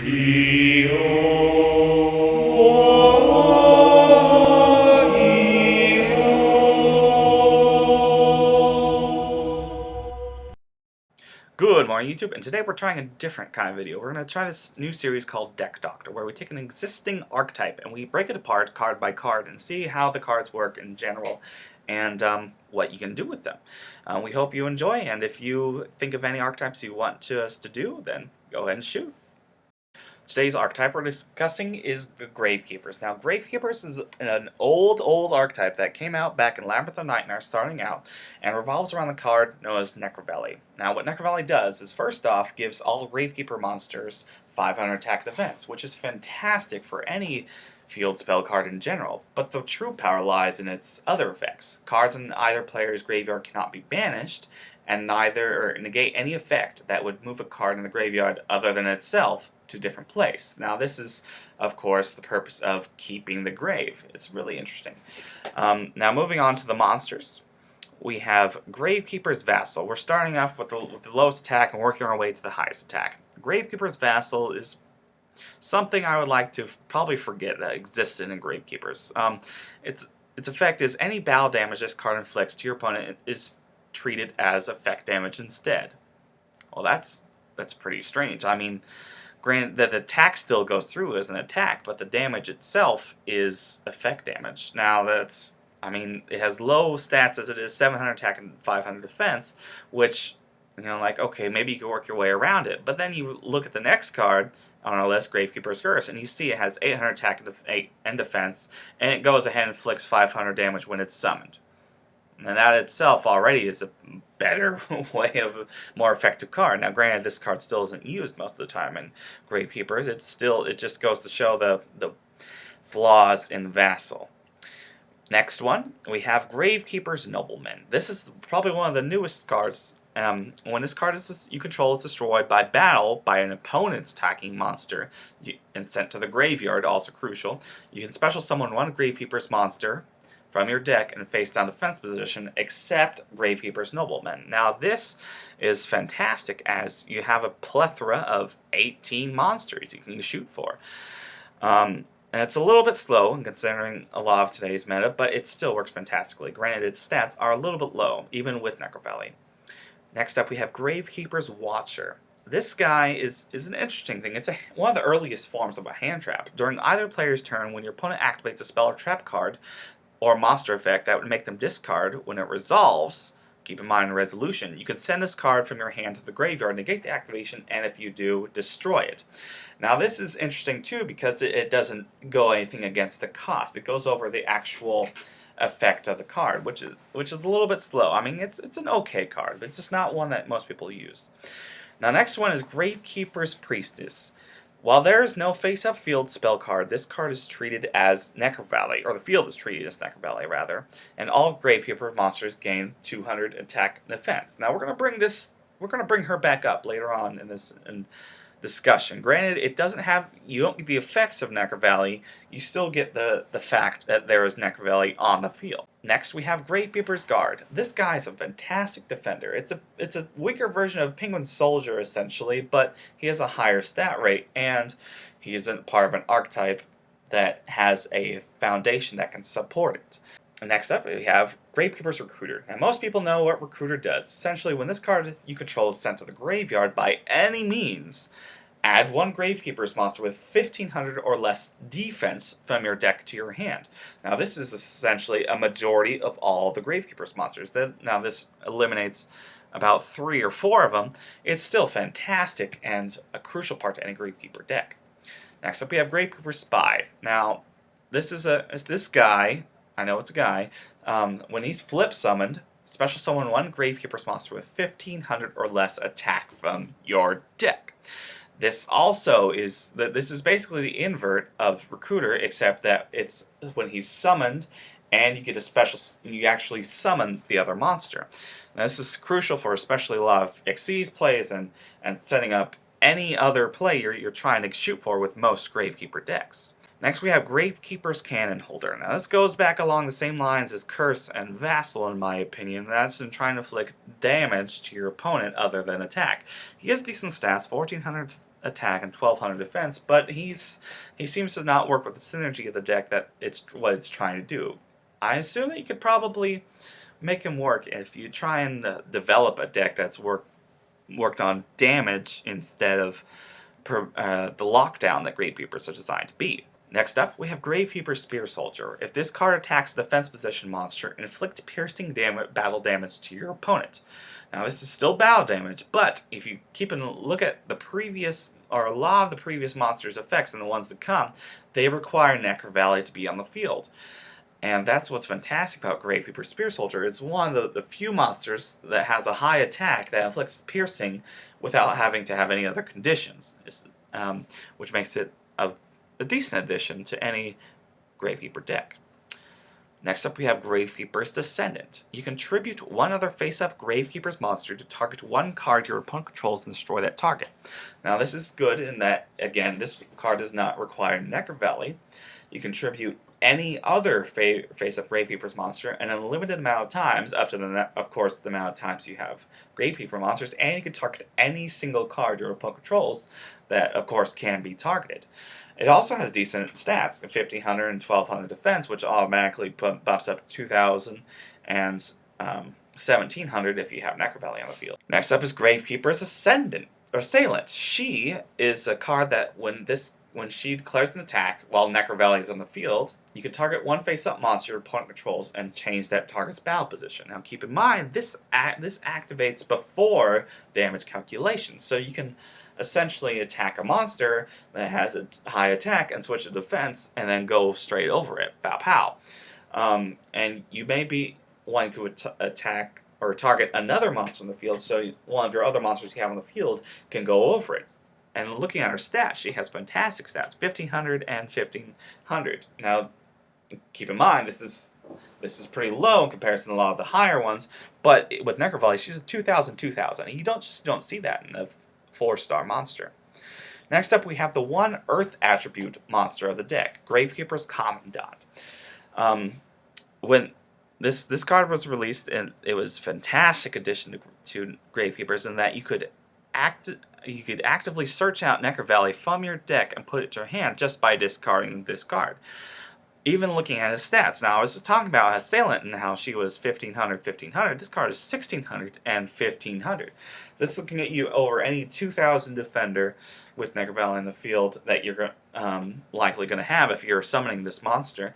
Good morning, YouTube, and today we're trying a different kind of video. We're going to try this new series called Deck Doctor, where we take an existing archetype and we break it apart card by card and see how the cards work in general and what you can do with them. We hope you enjoy, and if you think of any archetypes you want us to do, then go ahead and shoot. Today's archetype we're discussing is the Gravekeepers. Now, Gravekeepers is an old archetype that came out back in Labyrinth of Nightmare starting out and revolves around the card known as NECROVALLEY. Now, what NECROVALLEY does is, first off, gives all Gravekeeper monsters 500 attack defense, which is fantastic for any field spell card in general, but the true power lies in its other effects. Cards in either player's graveyard cannot be banished, and neither negate any effect that would move a card in the graveyard other than itself to a different place. Now this is, of course, the purpose of keeping the grave. It's really interesting. Now moving on to the monsters. We have Gravekeeper's Vassal. We're starting off with the lowest attack and working our way to the highest attack. Gravekeeper's Vassal is something I would like to probably forget that existed in Gravekeepers. Its effect is any battle damage this card inflicts to your opponent is treated as effect damage instead. Well, that's pretty strange. I mean, granted that the attack still goes through as an attack, but the damage itself is effect damage. Now I mean, it has low stats as it is 700 attack and 500 defense, which, you know, like, okay, maybe you can work your way around it. But then you look at the next card on our list, Gravekeeper's Curse, and you see it has 800 attack and defense, and it goes ahead and inflicts 500 damage when it's summoned. And that itself already is a better way of a more effective card. Now, granted, this card still isn't used most of the time in Gravekeepers. It just goes to show the flaws in Vassal. Next one, we have Gravekeeper's Nobleman. This is probably one of the newest cards. When this card you control is destroyed by battle by an opponent's attacking monster and sent to the graveyard, also crucial, you can special summon one Gravekeeper's monster from your deck in a face-down defense position, except Gravekeeper's Nobleman. Now this is fantastic as you have a plethora of 18 monsters you can shoot for. And it's a little bit slow considering a lot of today's meta, but it still works fantastically. Granted, its stats are a little bit low, even with NECROVALLEY. Next up, we have Gravekeeper's Watcher. This guy is an interesting thing. It's one of the earliest forms of a hand trap. During either player's turn, when your opponent activates a spell or trap card, or monster effect that would make them discard, when it resolves, keep in mind resolution, you can send this card from your hand to the graveyard, negate the activation, and if you do, destroy it. Now this is interesting too because it doesn't go anything against the cost. It goes over the actual effect of the card, which is a little bit slow. I mean, it's an okay card, but it's just not one that most people use. Now next one is Gravekeeper's Priestess. While there is no face-up field spell card, this card is treated as NECROVALLEY, or the field is treated as NECROVALLEY rather, and all Gravekeeper monsters gain 200 attack and defense. Now we're gonna bring her back up later on in this discussion. Granted, you don't get the effects of NECROVALLEY, you still get the fact that there is NECROVALLEY on the field. Next, we have Gravekeeper's Guard. This guy is a fantastic defender. It's a weaker version of Penguin Soldier, essentially, but he has a higher stat rate, and he isn't part of an archetype that has a foundation that can support it. And next up, we have Gravekeeper's Recruiter. Now, most people know what Recruiter does. Essentially, when this card you control is sent to the graveyard by any means, add one Gravekeeper's monster with 1500 or less defense from your deck to your hand. Now, this is essentially a majority of all the Gravekeeper's monsters. Now, this eliminates about 3 or 4 of them. It's still fantastic and a crucial part to any Gravekeeper deck. Next up, we have Gravekeeper's Spy. Now, this guy. I know it's a guy. When he's flip summoned, special summon one Gravekeeper's monster with 1500 or less attack from your deck. This is basically the invert of Recruiter, except that it's when he's summoned and you get you actually summon the other monster. Now, this is crucial for especially a lot of Xyz plays and setting up any other play you're trying to shoot for with most Gravekeeper decks. Next, we have Gravekeeper's Cannon Holder. Now, this goes back along the same lines as Curse and Vassal, in my opinion. That's in trying to inflict damage to your opponent other than attack. He has decent stats, 1400 attack and 1200 defense, but he seems to not work with the synergy of the deck that what it's trying to do. I assume that you could probably make him work if you try and develop a deck that's worked on damage instead of the lockdown that Gravekeepers are designed to be. Next up, we have Gravekeeper's Spear Soldier. If this card attacks a defense position monster, inflict piercing battle damage to your opponent. Now this is still battle damage, but if you keep a look at the previous, or a lot of the previous monsters' effects and the ones that come, they require NECROVALLEY to be on the field. And that's what's fantastic about Gravekeeper's Spear Soldier. It's one of the few monsters that has a high attack that inflicts piercing without having to have any other conditions, which makes it a decent addition to any Gravekeeper deck. Next up we have Gravekeeper's Descendant. You can tribute one other face-up Gravekeeper's monster to target one card your opponent controls and destroy that target. Now this is good in that, again, this card does not require NECROVALLEY. You can tribute any other face-up Gravekeeper's monster an unlimited amount of times, up to of course the amount of times you have Gravekeeper monsters, and you can target any single card your opponent controls that of course can be targeted. It also has decent stats, 1500 and 1200 defense, which automatically bumps up to 2000 and 1700 if you have NECROVALLEY on the field. Next up is Gravekeeper's Assailant. She is a card that when she declares an attack while NECROVALLEY is on the field, you can target one face-up monster your opponent controls and change that target's battle position. Now keep in mind, this activates before damage calculations, so you can essentially attack a monster that has a high attack and switch to defense and then go straight over it, pow pow. And you may be wanting to attack or target another monster on the field, so one of your other monsters you have on the field can go over it. And looking at her stats, she has fantastic stats, 1500 and 1500. Now, keep in mind, this is pretty low in comparison to a lot of the higher ones, but with NECROVALLEY, she's a 2000, and you just don't see that in a 4-star monster. Next up, we have the one Earth attribute monster of the deck, Gravekeeper's Commandant. When this card was released, and it was a fantastic addition to Gravekeepers in that you could actively search out NECROVALLEY from your deck and put it to your hand just by discarding this card. Even looking at his stats. Now, I was just talking about Assailant and how she was 1500. This card is 1600 and 1500. This is looking at you over any 2000 defender with NECROVALLEY in the field that you're likely going to have if you're summoning this monster.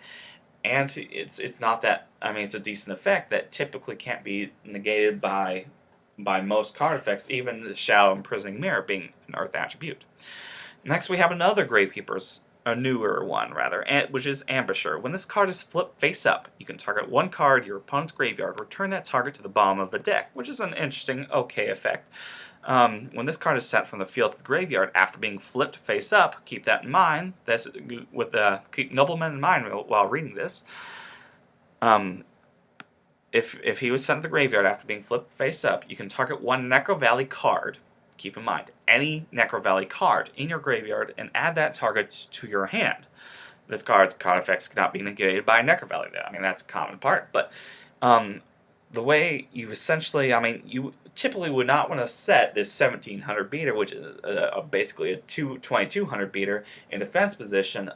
And it's not that, I mean, it's a decent effect that typically can't be negated by most card effects, even the Shadow Imprisoning Mirror being an Earth attribute. Next, we have another Gravekeeper's, a newer one rather, which is Ambusher. When this card is flipped face up, you can target one card your opponent's graveyard, return that target to the bottom of the deck, which is an interesting, okay effect. When this card is sent from the field to the graveyard after being flipped face up, keep that in mind. That's with keep Nobleman in mind while reading this. If he was sent to the graveyard after being flipped face up, you can target one NECROVALLEY card. Keep in mind, any NECROVALLEY card in your graveyard and add that target to your hand. This card's card effects cannot be negated by NECROVALLEY. I mean, that's a common part, but the way you essentially, I mean, you typically would not want to set this 1700 beater, which is basically a 2200 beater in defense position,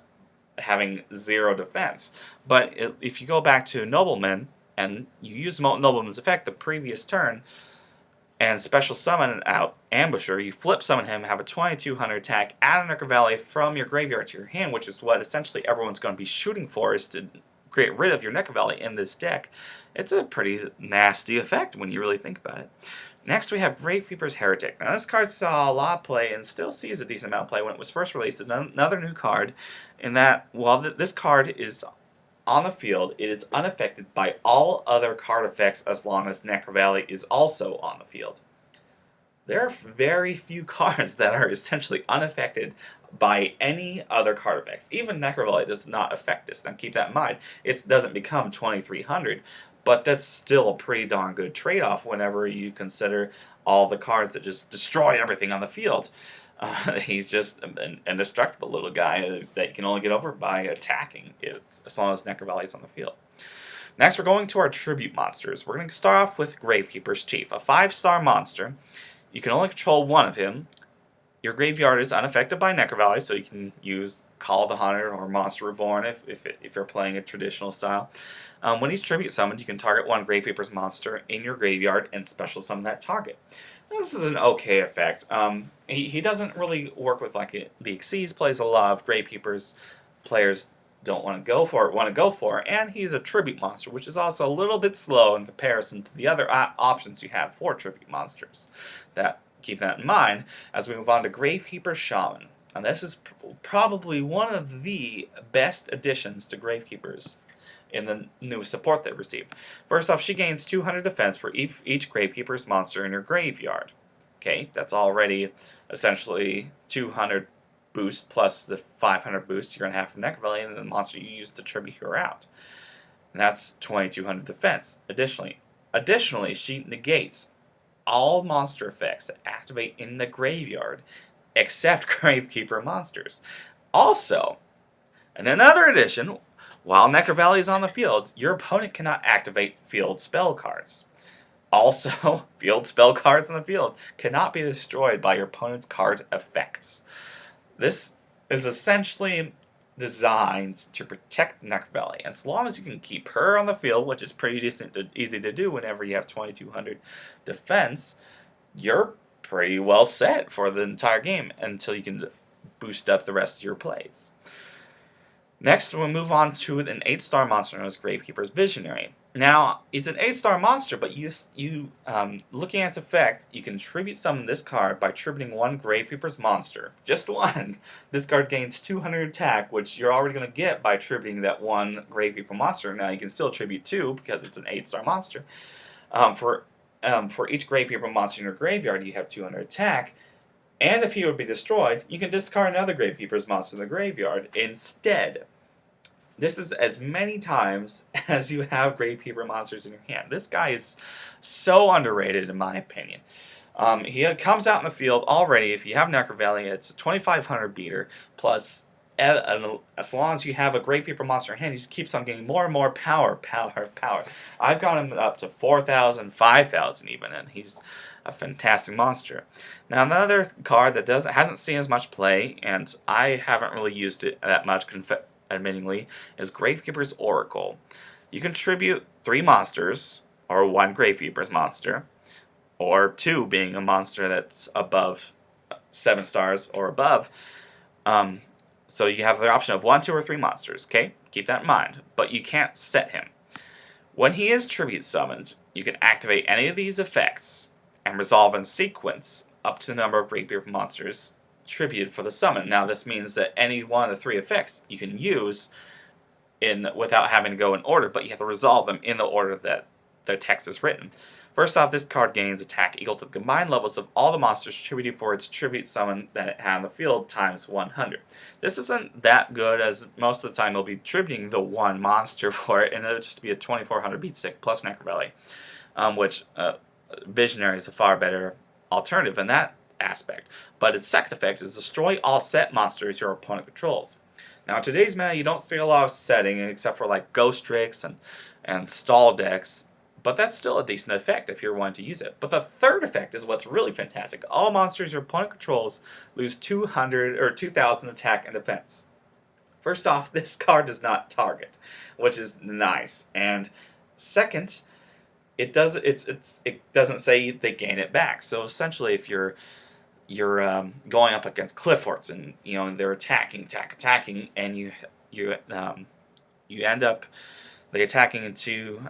having 0 defense. But if you go back to Nobleman and you use Nobleman's effect the previous turn, and special summon out Ambusher, you flip summon him, have a 2200 attack, add a NECROVALLEY from your graveyard to your hand, which is what essentially everyone's going to be shooting for, is to get rid of your NECROVALLEY in this deck. It's a pretty nasty effect when you really think about it. Next we have Gravekeeper's Heretic. Now this card saw a lot of play and still sees a decent amount of play when it was first released. It's another new card in that while this card is on the field, it is unaffected by all other card effects as long as NECROVALLEY is also on the field. There are very few cards that are essentially unaffected by any other card effects. Even NECROVALLEY does not affect this. Now keep that in mind. It doesn't become 2300, but that's still a pretty darn good trade-off whenever you consider all the cards that just destroy everything on the field. He's just an indestructible little guy that you can only get over by attacking it, as long as NECROVALLEY is on the field. Next, we're going to our tribute monsters. We're going to start off with Gravekeeper's Chief, a 5-star monster. You can only control one of him. Your graveyard is unaffected by NECROVALLEY, so you can use Call of the Hunter or Monster Reborn if you're playing a traditional style. When he's tribute summoned, you can target one Gravekeeper's monster in your graveyard and special summon that target. Now, this is an okay effect. He doesn't really work with like the Exceeds plays a lot of Gravekeepers players don't want to go for, and he's a tribute monster, which is also a little bit slow in comparison to the other options you have for tribute monsters. Keep that in mind as we move on to Gravekeeper's Shaman. And this is probably one of the best additions to Gravekeepers in the new support they've received. First off, she gains 200 defense for each Gravekeeper's monster in your graveyard. Okay, that's already essentially 200 boost plus the 500 boost you're going to have from NECROVALLEY and the monster you use to tribute her out. And that's 2200 defense. Additionally, she negates all monster effects that activate in the graveyard except Gravekeeper monsters. Also, in another addition, while NECROVALLEY is on the field, your opponent cannot activate field spell cards. Also, field spell cards in the field cannot be destroyed by your opponent's card effects. This is essentially designed to protect NECROVALLEY. As long as you can keep her on the field, which is pretty easy to do whenever you have 2200 defense, you're pretty well set for the entire game until you can boost up the rest of your plays. Next, we'll move on to an 8-star monster known as Gravekeeper's Visionary. Now, it's an 8-star monster, but looking at its effect, you can tribute summon this card by tributing one Gravekeeper's monster. Just one. This card gains 200 attack, which you're already going to get by tributing that one Gravekeeper monster. Now, you can still tribute 2 because it's an 8-star monster. For each Gravekeeper monster in your graveyard, you have 200 attack. And if he would be destroyed, you can discard another Gravekeeper's monster in the graveyard instead. This is as many times as you have Gravekeeper monsters in your hand. This guy is so underrated in my opinion. He comes out in the field already. If you have NECROVALLEY, it's a 2500 beater, plus as long as you have a Gravekeeper monster in hand, he just keeps on getting more and more power. I've got him up to 4,000, 5,000 even, and he's a fantastic monster. Now, another card that hasn't seen as much play, and I haven't really used it that much, admittingly, is Gravekeeper's Oracle. You can tribute 3 monsters, or 1 Gravekeeper's monster, or 2 being a monster that's above 7 stars or above. So you have the option of 1, 2, or 3 monsters, okay? Keep that in mind. But you can't set him. When he is tribute summoned, you can activate any of these effects and resolve in sequence up to the number of Gravekeeper monsters tributed for the summon. Now, this means that any one of the 3 effects you can use without having to go in order, but you have to resolve them in the order that the text is written. First off, this card gains attack equal to the combined levels of all the monsters tributed for its tribute summon that it had on the field times 100. This isn't that good, as most of the time you'll be tributing the 1 monster for it, and it'll just be a 2400 beat stick plus NECROVALLEY, which Visionary is a far better alternative in that aspect. But its second effect is destroy all set monsters your opponent controls. Now, in today's meta, you don't see a lot of setting except for like Ghost Tricks and Stall decks, but that's still a decent effect if you're wanting to use it. But the third effect is what's really fantastic. All monsters your opponent controls lose 200 or 2000 attack and defense. First off, this card does not target, which is nice. And second, it doesn't say they gain it back. So essentially, if you're going up against Clifford's and they're attacking, and you end up attacking into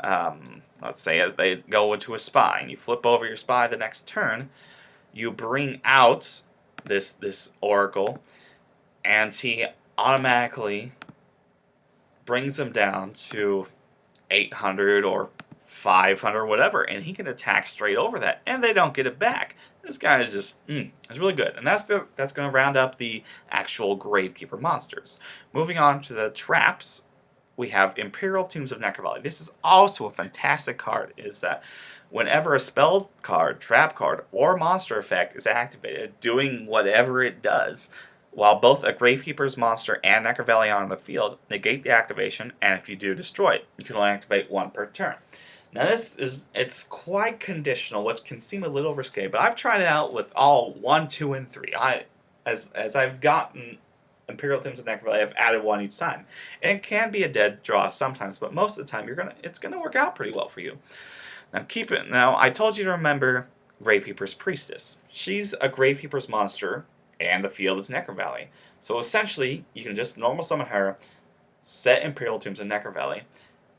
let's say they go into a spy, and you flip over your spy the next turn, you bring out this Oracle, and he automatically brings them down to 800 or 500 whatever, and he can attack straight over that, and they don't get it back. This guy is just, it's really good. And that's going to round up the actual Gravekeeper monsters. Moving on to the traps, we have Imperial Tombs of NECROVALLEY. This is also a fantastic card, is that whenever a spell card, trap card, or monster effect is activated, doing whatever it does, while both a Gravekeeper's monster and NECROVALLEY are on the field, negate the activation, and if you do, destroy it. You can only activate 1 per turn. Now it's quite conditional, which can seem a little risque, but I've tried it out with all 1, 2, and 3. as I've gotten Imperial Tombs and NECROVALLEY, I've added one each time. And it can be a dead draw sometimes, but most of the time it's gonna work out pretty well for you. Now I told you to remember Gravekeeper's Priestess. She's a Gravekeeper's monster, and the field is NECROVALLEY. So essentially, you can just normal summon her, set Imperial Tombs in NECROVALLEY,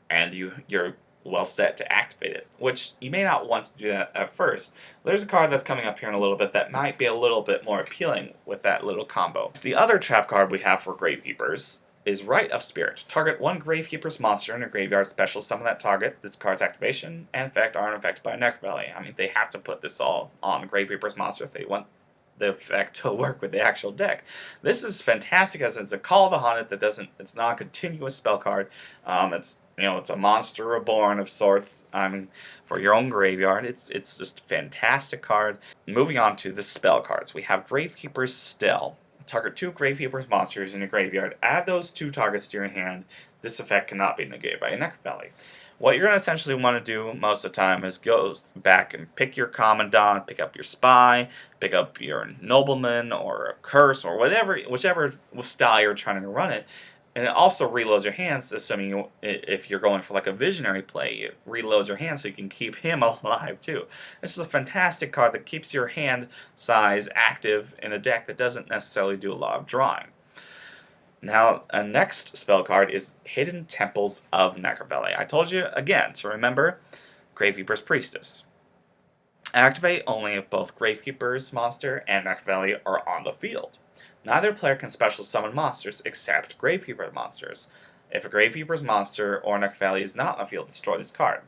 and you're well set to activate it, which you may not want to do that at first. There's a card that's coming up here in a little bit that might be a little bit more appealing with that little combo. The other trap card we have for Gravekeepers is Rite of Spirit. Target one Gravekeeper's monster in a graveyard, special summon that target. This card's activation and effect aren't affected by NECROVALLEY. I mean, they have to put this all on Gravekeeper's monster if they want the effect to work with the actual deck. This is fantastic as it's a Call of the Haunted that doesn't, it's not a continuous spell card. It's a monster reborn of sorts. I mean, for your own graveyard, it's just a fantastic card. Moving on to the spell cards, we have Gravekeeper's STELE. Target two Gravekeeper's monsters in your graveyard. Add those two targets to your hand. This effect cannot be negated by a NECROVALLEY. What you're going to essentially want to do most of the time is go back and pick your Commandant, pick up your Spy, pick up your Nobleman or a Curse or whichever style you're trying to run it. And it also reloads your hands, assuming if you're going for like a visionary play, it reloads your hand so you can keep him alive too. This is a fantastic card that keeps your hand size active in a deck that doesn't necessarily do a lot of drawing. Now, a next spell card is Hidden Temples of NECROVALLEY. I told you again to remember Gravekeeper's Priestess. Activate only if both Gravekeeper's monster and NECROVALLEY are on the field. Neither player can special summon monsters except Gravekeeper monsters. If a Gravekeeper's monster or NECROVALLEY is not on the field, destroy this card.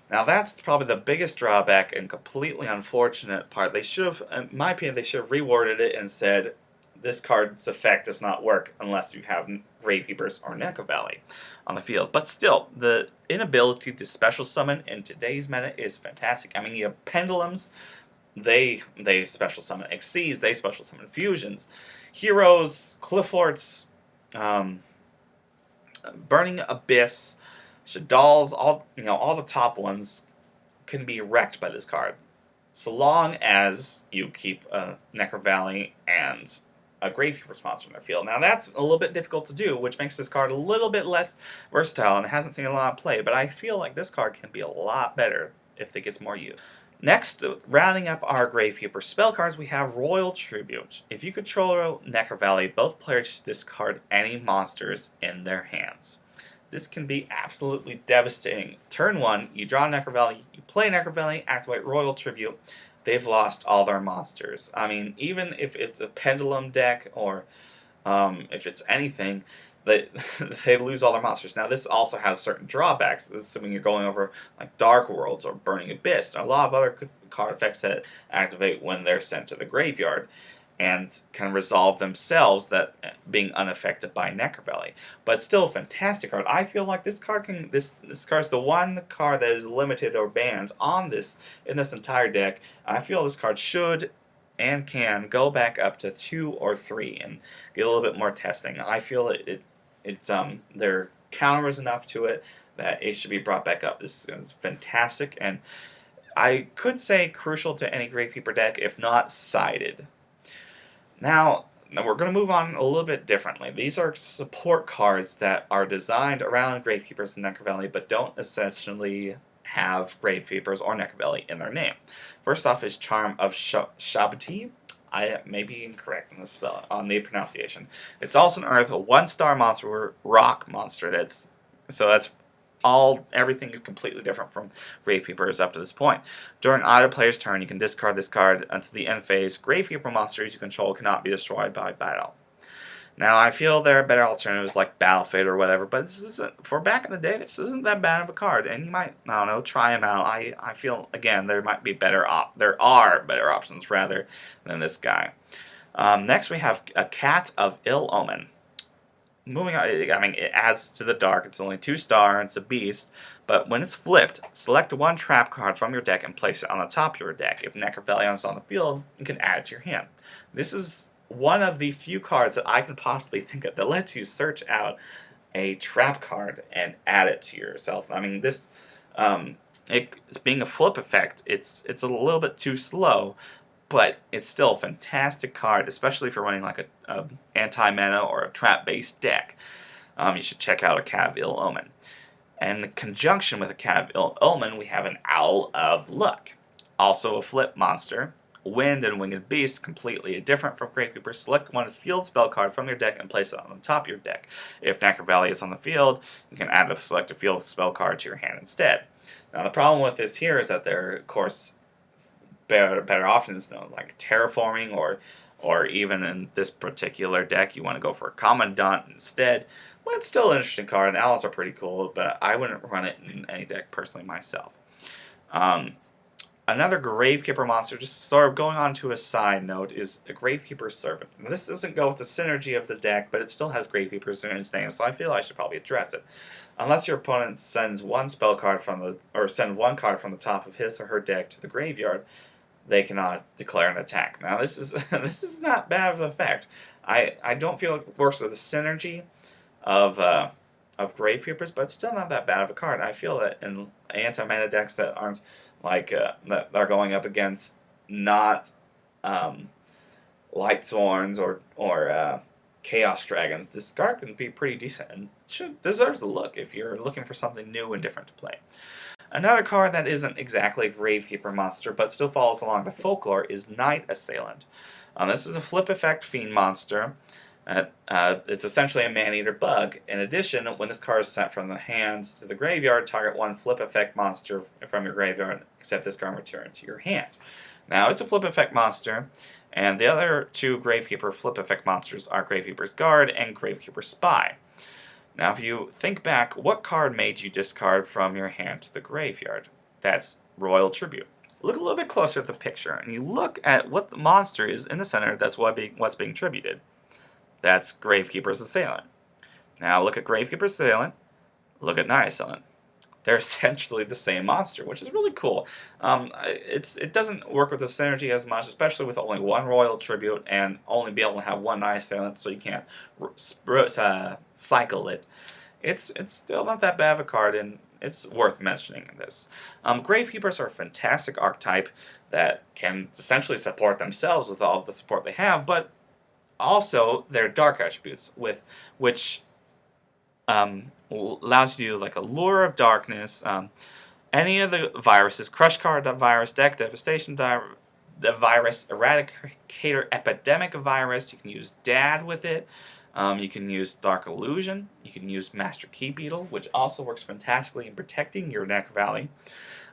Now that's probably the biggest drawback and completely unfortunate part. They should have, in my opinion, they should have reworded it and said this card's effect does not work unless you have Gravekeepers or NECROVALLEY on the field. But still, the inability to special summon in today's meta is fantastic. I mean, you have Pendulums, they special summon Xyz, they special summon Fusions. Heroes, Clifforts, Burning Abyss, Shadal's, all the top ones can be wrecked by this card, so long as you keep a NECROVALLEY and a Gravekeeper's monster in their field. Now that's a little bit difficult to do, which makes this card a little bit less versatile and hasn't seen a lot of play, but I feel like this card can be a lot better if it gets more use. Next, rounding up our Gravekeeper spell cards, we have Royal Tribute. If you control NECROVALLEY, both players discard any monsters in their hands. This can be absolutely devastating. Turn 1, you draw NECROVALLEY, you play NECROVALLEY, activate Royal Tribute. They've lost all their monsters. I mean, even if it's a Pendulum deck or if it's anything, they lose all their monsters. Now, this also has certain drawbacks, assuming you're going over like Dark Worlds or Burning Abyss, and a lot of other card effects that activate when they're sent to the graveyard and can resolve themselves, that being unaffected by NECROVALLEY. But still a fantastic card. I feel like this card can this card's the one card that is limited or banned in this entire deck. I feel this card should and can go back up to 2 or 3 and get a little bit more testing. I feel there are counters enough to it that it should be brought back up. This is fantastic, and I could say crucial to any Gravekeeper deck, if not sided. Now we're going to move on a little bit differently. These are support cards that are designed around Gravekeepers and NECROVALLEY, but don't essentially have Gravekeepers or NECROVALLEY in their name. First off is Charm of Shabati. I may be incorrect on the pronunciation. It's also an Earth, a 1-star monster, rock monster. Everything is completely different from Gravekeepers up to this point. During either player's turn, you can discard this card until the end phase. Gravekeeper monsters you control cannot be destroyed by battle. Now, I feel there are better alternatives like Battle Fate or whatever, but for back in the day, this isn't that bad of a card, and you might, I don't know, try them out. I feel, again, there are better options rather than this guy. Next, we have a Cat of Ill Omen. Moving on, I mean, it adds to the dark. It's only 2-star, it's a beast, but when it's flipped, select one trap card from your deck and place it on the top of your deck. If NECROVALLEY is on the field, you can add it to your hand. This is one of the few cards that I can possibly think of that lets you search out a trap card and add it to yourself. I mean, this, it's being a flip effect, it's a little bit too slow, but it's still a fantastic card, especially if you're running like a anti-mana or a trap-based deck. You should check out a Cav-Il Omen. And in conjunction with a Cav-Il Omen, we have an Owl of Luck, also a flip monster. Wind and Winged Beast, completely different from Gravekeeper. Select one field spell card from your deck and place it on the top of your deck. If NECROVALLEY is on the field, you can add the selected field spell card to your hand instead. Now the problem with this here is that there are, of course, better options, like terraforming, or even in this particular deck, you want to go for a Commandant instead. Well, it's still an interesting card, and owls are pretty cool, but I wouldn't run it in any deck personally myself. Another Gravekeeper monster, just sort of going on to a side note, is a Gravekeeper's Servant. Now, this doesn't go with the synergy of the deck, but it still has Gravekeepers in its name, so I feel I should probably address it. Unless your opponent sends one card from the top of his or her deck to the graveyard, they cannot declare an attack. Now, this is this is not bad of an effect. I don't feel it works with the synergy of Gravekeepers, but it's still not that bad of a card. I feel that in anti-mana decks that aren't like that are going up against not Lightsworns or Chaos Dragons, this card can be pretty decent and deserves a look if you're looking for something new and different to play. Another card that isn't exactly a Gravekeeper monster but still follows along the folklore is Night Assailant. This is a flip effect fiend monster. It's essentially a man-eater bug. In addition, when this card is sent from the hand to the graveyard, target one flip effect monster from your graveyard, except this card returned to your hand. Now, it's a flip effect monster, and the other two Gravekeeper flip effect monsters are Gravekeeper's Guard and Gravekeeper's Spy. Now, if you think back, what card made you discard from your hand to the graveyard? That's Royal Tribute. Look a little bit closer at the picture, and you look at what the monster is in the center. That's what's being tributed. That's Gravekeeper's Assailant. Now look at Gravekeeper's Assailant, look at Night Assailant. They're essentially the same monster, which is really cool. It doesn't work with the synergy as much, especially with only one Royal Tribute and only be able to have one Night Assailant, so you can't cycle it. It's still not that bad of a card, and it's worth mentioning in this. Gravekeepers are a fantastic archetype that can essentially support themselves with all of the support they have, but also their dark attributes, which allows you to do like Allure of Darkness, any of the viruses, Crush Card virus, Deck Devastation virus, Eradicator Epidemic virus. You can use Dad with it. You can use Dark Illusion. You can use Master Key Beetle, which also works fantastically in protecting your NECROVALLEY.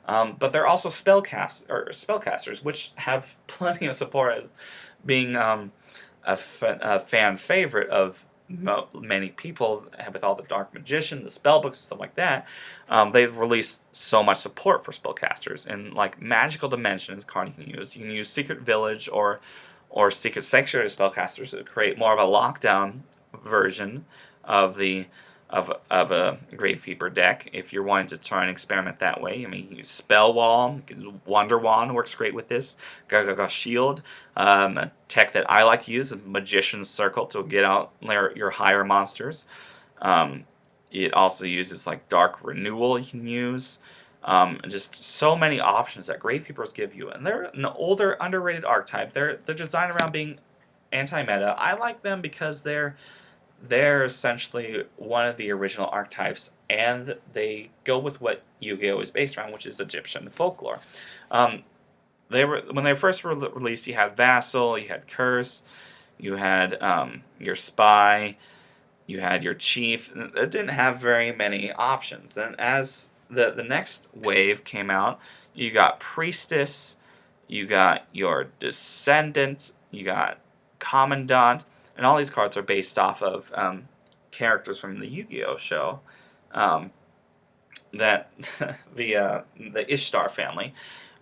But they're also spellcasters, which have plenty of support, being a fan favorite of many people with all the Dark Magician, the spell books, and stuff like that. They've released so much support for spellcasters. And like Magical Dimension is a card you can use. You can use Secret Village or Secret Sanctuary spellcasters to create more of a lockdown version of a Gravekeeper deck if you're wanting to try and experiment that way. I mean, you can use Spell Wall, Wonder Wand works great with this, Gaga Shield, a tech that I like to use, Magician's Circle, to get out your higher monsters. It also uses like Dark Renewal you can use. Just so many options that Gravekeepers give you, and they're an older, underrated archetype. They're designed around being anti-meta. I like them because they're essentially one of the original archetypes, and they go with what Yu-Gi-Oh! Is based around, which is Egyptian folklore. When they first were released, you had Vassal, you had Curse, you had your Spy, you had your Chief. It didn't have very many options. And as the next wave came out, you got Priestess, you got your Descendant, you got Commandant, and all these cards are based off of characters from the Yu-Gi-Oh! Show, that the Ishtar family.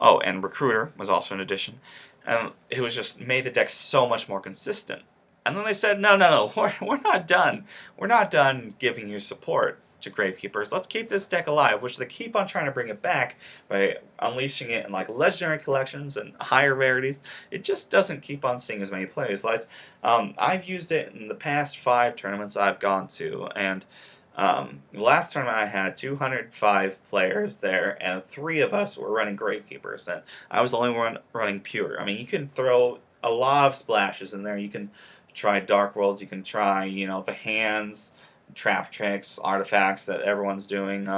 Oh, and Recruiter was also an addition, and it was just made the deck so much more consistent. And then they said, no, we're not done. We're not done giving you support to Gravekeepers. Let's keep this deck alive, which they keep on trying to bring it back by unleashing it in like legendary collections and higher rarities. It just doesn't keep on seeing as many plays. I've used it in the past 5 tournaments I've gone to, and The last tournament I had 205 players there, and 3 of us were running Gravekeepers, and I was the only one running Pure. I mean, you can throw a lot of splashes in there. You can try Dark Worlds, you can try, the hands, trap tricks, artifacts that everyone's doing.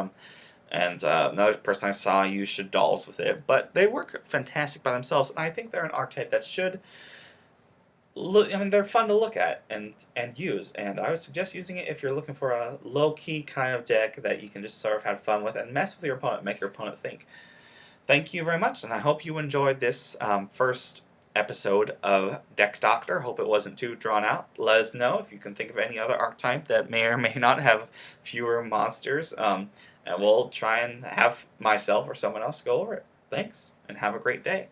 And another person I saw use Shadolls with it, but they work fantastic by themselves, and I think they're an archetype that should look. I mean, they're fun to look at and use, and I would suggest using it if you're looking for a low-key kind of deck that you can just sort of have fun with and mess with your opponent, make your opponent think. Thank you very much, and I hope you enjoyed this first episode of Deck Doctor. Hope it wasn't too drawn out. Let us know if you can think of any other archetype that may or may not have fewer monsters, and we'll try and have myself or someone else go over it. Thanks, and have a great day.